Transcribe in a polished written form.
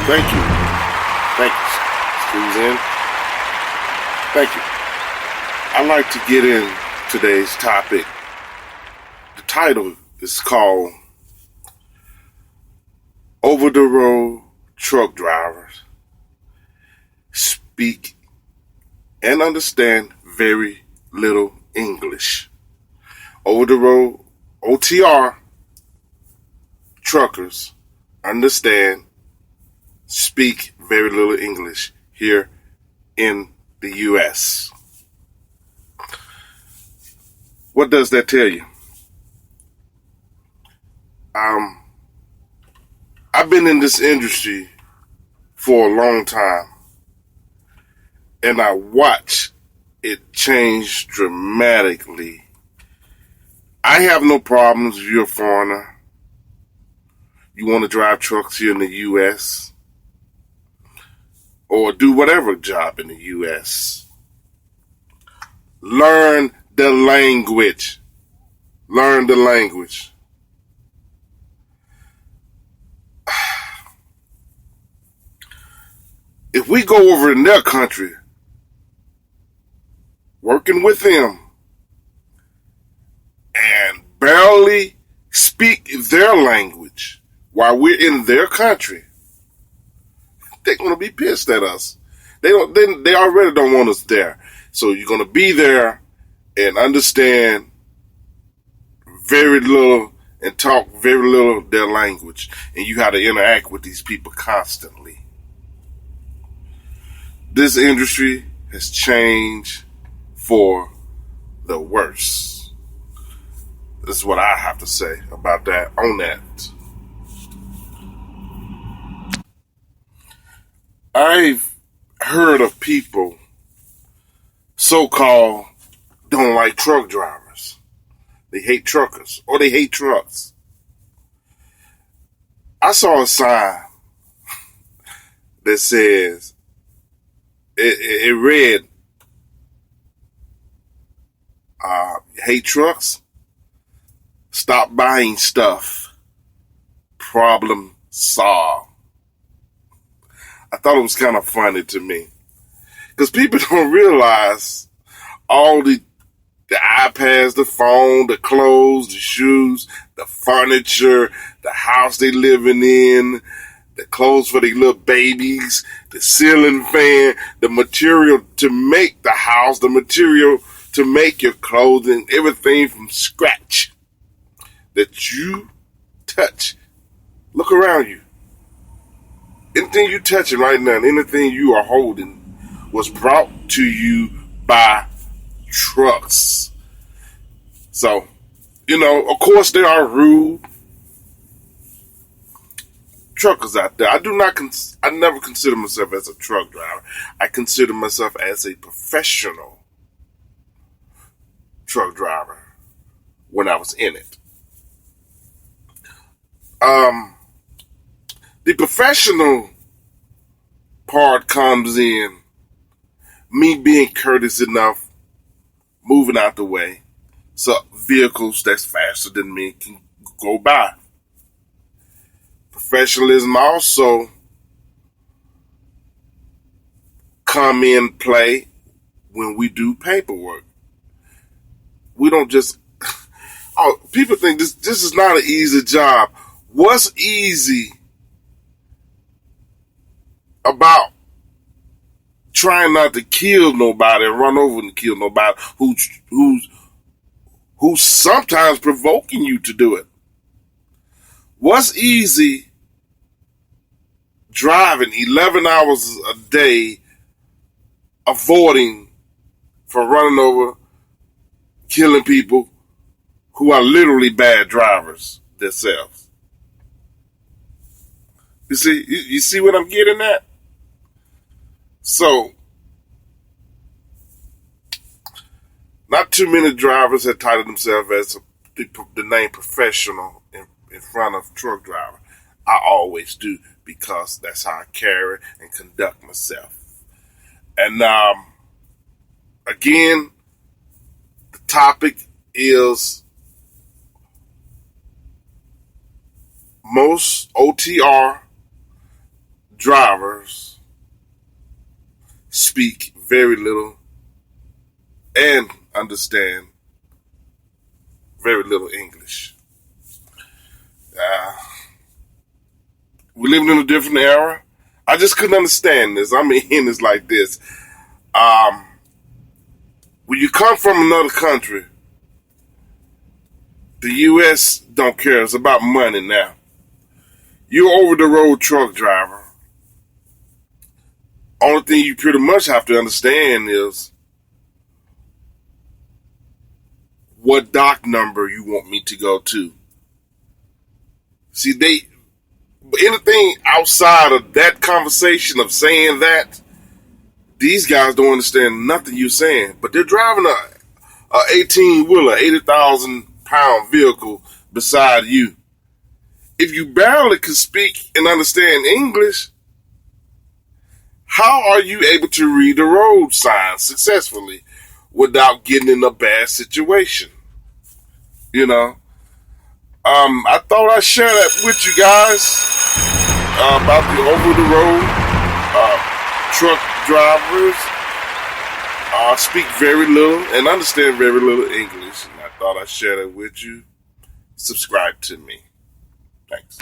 Thank you. Thank you. Squeeze in. Thank you. I'd like to get in today's topic. The title is called Over the Road Truck Drivers Speak and Understand Very Little English. Over the road OTR truckers understand, speak very little English here in the U.S. What does that tell you? I've been in this industry for a long time, and I watch it change dramatically. I have no problems if you're a foreigner. You want to drive trucks here in the U.S. or do whatever job in the U.S. Learn the language. Learn the language. If we go over in their country, working with them, and barely speak their language while we're in their country, they're going to be pissed at us. They already don't want us there. So you're going to be there and understand very little and talk very little of their language, and you have to interact with these people constantly. This industry has changed for the worse. This is what I have to say about that, on that. I've heard of people, so-called, don't like truck drivers. They hate truckers, or they hate trucks. I saw a sign that says, it read, hate trucks? Stop buying stuff. Problem solved. I thought it was kind of funny to me. Because people don't realize all the iPads, the phone, the clothes, the shoes, the furniture, the house they living in, the clothes for the little babies, the ceiling fan, the material to make the house, the material to make your clothing, everything from scratch that you touch. Look around you. Anything you touching right now, anything you are holding was brought to you by trucks. So, of course there are rude truckers out there. I never consider myself as a truck driver. I consider myself as a professional truck driver when I was in it. The professional part comes in me being courteous enough, moving out the way, so vehicles that's faster than me can go by. Professionalism also come in play when we do paperwork. We don't just... people think this is not an easy job. What's easy about trying not to kill nobody and run over and kill nobody who's sometimes provoking you to do it? What's easy driving 11 hours a day, avoiding from running over, killing people who are literally bad drivers themselves? You see what I'm getting at? So, not too many drivers have titled themselves as the name professional in front of truck driver. I always do, because that's how I carry and conduct myself. And again, the topic is most OTR drivers speak very little and understand very little English. We're living in a different era. I just couldn't understand this. I mean, it's like this. When you come from another country, the U.S. don't care. It's about money now. You're over-the-road truck driver. Only thing you pretty much have to understand is what dock number you want me to go to. See, anything outside of that conversation of saying that, these guys don't understand nothing you're saying. But they're driving a 18-wheeler, 80,000-pound vehicle beside you. If you barely can speak and understand English, how are you able to read the road signs successfully without getting in a bad situation? You know, I thought I'd share that with you guys about the over-the-road truck drivers speak very little and understand very little English. And I thought I'd share that with you. Subscribe to me. Thanks.